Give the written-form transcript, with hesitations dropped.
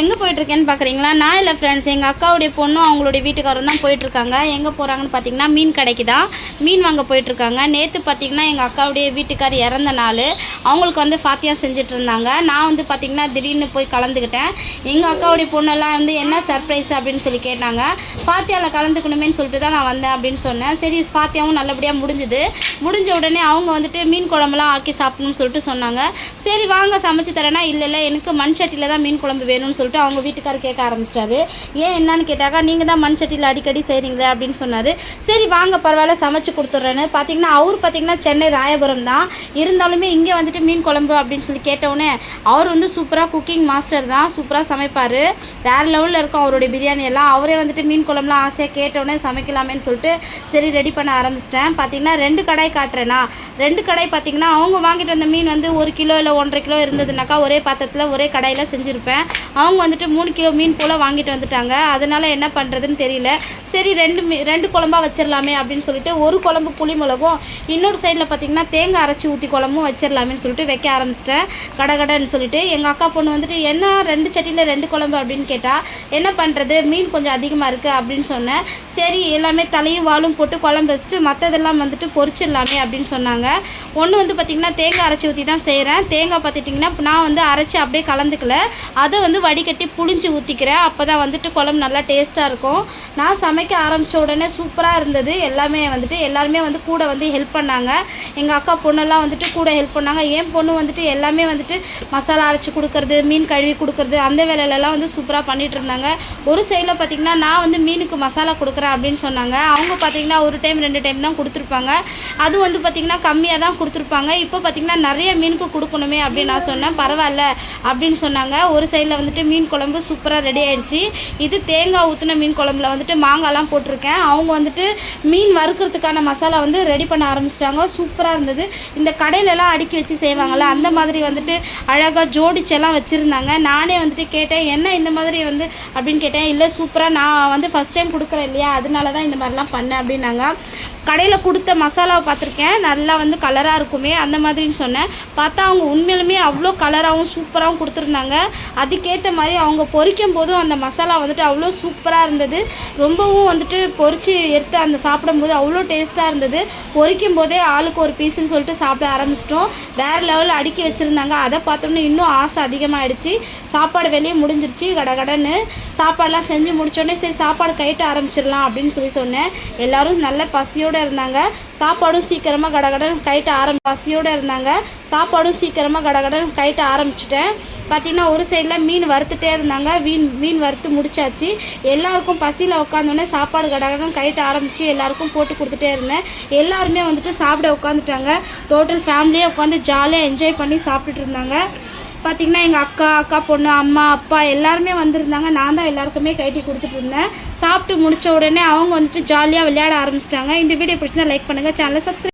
எங்கே போயிட்டுருக்கேன்னு பார்க்குறீங்களா? நான் இல்லை ஃப்ரெண்ட்ஸ், எங்கள் அக்காவுடைய பொண்ணும் அவங்களுடைய வீட்டுக்காரரும் தான் போயிட்டுருக்காங்க. எங்கே போகிறாங்கன்னு பார்த்தீங்கன்னா மீன் கடைக்கு தான் மீன் வாங்க போயிட்டுருக்காங்க. நேற்று பார்த்திங்கன்னா எங்கள் அக்காவுடைய வீட்டுக்கார் இறந்த நாள், அவங்களுக்கு வந்து ஃபாத்தியா செஞ்சுட்டு இருந்தாங்க. நான் வந்து பார்த்திங்கன்னா திடீர்னு போய் கலந்துக்கிட்டேன். எங்கள் அக்காவுடைய பொண்ணெல்லாம் வந்து என்ன சர்ப்ரைஸ் அப்படின்னு சொல்லி கேட்டாங்க. ஃபாத்தியாவில் கலந்துக்கணுமேன்னு சொல்லிட்டு தான் நான் வந்தேன் அப்படின்னு சொன்னேன். சரி, ஃபாத்தியாவும் நல்லபடியாக முடிஞ்ச உடனே அவங்க வந்துட்டு மீன் குழம்புலாம் ஆக்கி சாப்பிடணும்னு சொல்லிட்டு சொன்னாங்க. சரி வாங்க சமைச்சு தரேன்னா, இல்லை எனக்கு மண் சட்டியில் தான் மீன் குழம்பு வேணும்னு சொல்லிட்டு அவங்க வீட்டுக்காரர் கேட்க ஆரம்பிச்சிட்டாரு. ஏன் என்னன்னு கேட்டாக்கா, நீங்கள் தான் மண் சட்டியில் அடிக்கடி செய்கிறீங்களே அப்படின்னு சொன்னார். சரி வாங்க பரவாயில்ல சமைச்சு கொடுத்துட்றேன்னு. பார்த்தீங்கன்னா அவர் பார்த்தீங்கன்னா சென்னை ராயபுரம் தான், இருந்தாலுமே இங்கே வந்துட்டு மீன் குழம்பு அப்படின்னு சொல்லி கேட்டவுடனே அவர் வந்து சூப்பராக குக்கிங் மாஸ்டர் தான், சூப்பராக சமைப்பார். வேறு லெவலில் இருக்கும் அவருடைய பிரியாணி எல்லாம். அவரே வந்துட்டு மீன் குழம்புலாம் ஆசையாக கேட்டவுடனே சமைக்கலாமேன்னு சொல்லிட்டு சரி ரெடி பண்ண ஆரம்பிச்சிட்டேன். பார்த்தீங்கன்னா 2 கடாய் காட்டுறேன்னா, 2 கடாய் பார்த்தீங்கன்னா அவங்க வாங்கிட்டு வந்த மீன் வந்து 1 கிலோ இல்லை 1.5 கிலோ இருந்ததுனாக்கா ஒரே பாத்திரத்தில் ஒரே கடாயில் செஞ்சுருப்பேன். அவங்க வந்துட்டு 3 கிலோ மீன் போல் வாங்கிட்டு வந்துட்டாங்க. அதனால் என்ன பண்ணுறதுன்னு தெரியல. சரி 2 குழம்பா வச்சிடலாமே அப்படின்னு சொல்லிட்டு ஒரு குழம்பு புளி மிளகும், இன்னொரு சைடில் பார்த்திங்கன்னா தேங்காய் அரைச்சி ஊற்றி குழம்பும் வச்சிடலாமேன்னு சொல்லிட்டு வைக்க ஆரம்பிச்சிட்டேன் கடன்னு சொல்லிட்டு. எங்கள் அக்கா பொண்ணு வந்துட்டு என்ன 2 சட்டியில் 2 குழம்பு அப்படின்னு கேட்டால், என்ன பண்ணுறது மீன் கொஞ்சம் அதிகமாக இருக்குது அப்படின்னு சொன்னேன். சரி எல்லாமே தலையும் வாலும் போட்டு குழம்பு வச்சுட்டு மற்றதெல்லாம் வந்துட்டு பொரிச்சிடலாமே அப்படின்னு சொன்னாங்க. ஒன்று வந்து பார்த்திங்கன்னா தேங்காய் அரைச்சி ஊற்றி தான் செய்கிறேன். தேங்காய் பார்த்துட்டிங்கன்னா நான் வந்து அரைச்சி அப்படியே கலந்துக்கல, அதை வந்து வடிகட்டி புளிஞ்சு ஊற்றிக்கிறேன். அப்போ தான் வந்துட்டு குழம்பு நல்லா டேஸ்ட்டாக இருக்கும். நான் சமைக்க ஆரம்பித்த உடனே சூப்பராக இருந்தது. எல்லாருமே வந்து கூட வந்து ஹெல்ப் பண்ணாங்க. எங்கள் அக்கா பொண்ணெல்லாம் வந்துட்டு கூட ஹெல்ப் பண்ணாங்க. என் பொண்ணு வந்துட்டு எல்லாமே வந்துட்டு மசாலா அரைச்சி கொடுக்குறது, மீன் கழுவி கொடுக்குறது, அந்த வேலையிலலாம் வந்து சூப்பராக பண்ணிகிட்டு இருந்தாங்க. ஒரு சைடில் பார்த்திங்கன்னா நான் வந்து மீனுக்கு மசாலா கொடுக்குறேன் அப்படின்னு சொன்னாங்க. அவங்க பார்த்திங்கன்னா 1 டைம் 2 டைம் தான் கொடுத்துருப்பாங்க. அது வந்து பார்த்திங்கன்னா கம்மியாக தான் கொடுத்துருப்பாங்க. இப்போ பார்த்திங்கன்னா நிறைய மீனுக்கு கொடுக்கணுமே அப்படின்னு நான் சொன்னேன். பரவாயில்ல அப்படின்னு சொன்னாங்க. ஒரு சைடில் வந்துட்டு மீன் குழம்பு சூப்பராக ரெடி ஆகிடுச்சு. இது தேங்காய் ஊற்றின மீன் குழம்புல வந்துட்டு மாங்காய்லாம் போட்டிருக்கேன். அவங்க வந்துட்டு மீன் வறுக்கிறதுக்கான மசாலா வந்து ரெடி பண்ண ஆரம்பிச்சிட்டாங்க. சூப்பராக இருந்தது. இந்த கடையிலலாம் அடுக்கி வச்சு செய்வாங்கள்ல, அந்த மாதிரி வந்துட்டு அழகாக ஜோடிச்செல்லாம் வச்சுருந்தாங்க. நானே வந்துட்டு கேட்டேன், என்ன இந்த மாதிரி வந்து அப்படின்னு கேட்டேன். இல்லை சூப்பராக, நான் வந்து ஃபஸ்ட் டைம் கொடுக்குறேன் இல்லையா, அதனால தான் இந்த மாதிரிலாம் பண்ணேன் அப்படின்னாங்க. கடையில் கொடுத்த மசாலாவை பார்த்துருக்கேன், நல்லா வந்து கலராக இருக்குமே அந்த மாதிரின்னு சொன்னேன். பார்த்தா அவங்க உண்மையிலுமே அவ்வளோ கலராகவும் சூப்பராகவும் கொடுத்துருந்தாங்க. அதுக்கேற்ற மாதிரி அவங்க பொரிக்கும் போதும் அந்த மசாலா வந்துட்டு அவ்வளோ சூப்பராக இருந்தது. ரொம்பவும் வந்துட்டு பொரித்து எடுத்து அந்த சாப்பிடும்போது அவ்வளோ டேஸ்ட்டாக இருந்தது. பொரிக்கும் போதே ஆளுக்கு ஒரு பீஸுன்னு சொல்லிட்டு சாப்பிட ஆரம்பிச்சிட்டோம். வேறு லெவலில் அடுக்கி வச்சுருந்தாங்க. அதை பார்த்தோன்னே இன்னும் ஆசை அதிகமாகிடுச்சு. சாப்பாடு வெளியே முடிஞ்சிருச்சு. கடன்னு சாப்பாடெலாம் செஞ்சு முடித்தோடனே சரி சாப்பாடு கைட்ட ஆரம்பிச்சிடலாம் அப்படின்னு சொன்னேன். எல்லோரும் நல்ல பசியோடு இருந்தாங்க. சாப்பாடும் சீக்கிரமாக கைட்ட ஆரம்பிச்சிட்டேன். பார்த்திங்கன்னா ஒரு சைடில் மீன் வறுத்துட்டே இருந்தாங்க. மீன் வறுத்து முடிச்சாச்சு. எல்லாருக்கும் பசியில் உட்காந்தோடனே சாப்பாடு கடகடன் கைட்ட ஆரம்பித்து எல்லாருக்கும் போட்டு கொடுத்துட்டே இருந்தேன். எல்லாருமே வந்துட்டு சாப்பிட உட்காந்துட்டாங்க. டோட்டல் ஃபேமிலியே உட்காந்து ஜாலியாக என்ஜாய் பண்ணி சாப்பிட்டுட்டு இருந்தாங்க. பார்த்திங்கன்னா எங்கள் அக்கா பொண்ணு, அம்மா, அப்பா எல்லாருமே வந்திருந்தாங்க. நான் தான் எல்லாருக்குமே கைட்டி கொடுத்துட்டு இருந்தேன். சாப்பிட்டு முடித்த உடனே அவங்க வந்துட்டு ஜாலியாக விளையாட ஆரம்பிச்சிட்டாங்க. இந்த வீடியோ பிடிச்சிருந்தா லைக் பண்ணுங்கள், சேனலை சப்ஸ்கிரைப்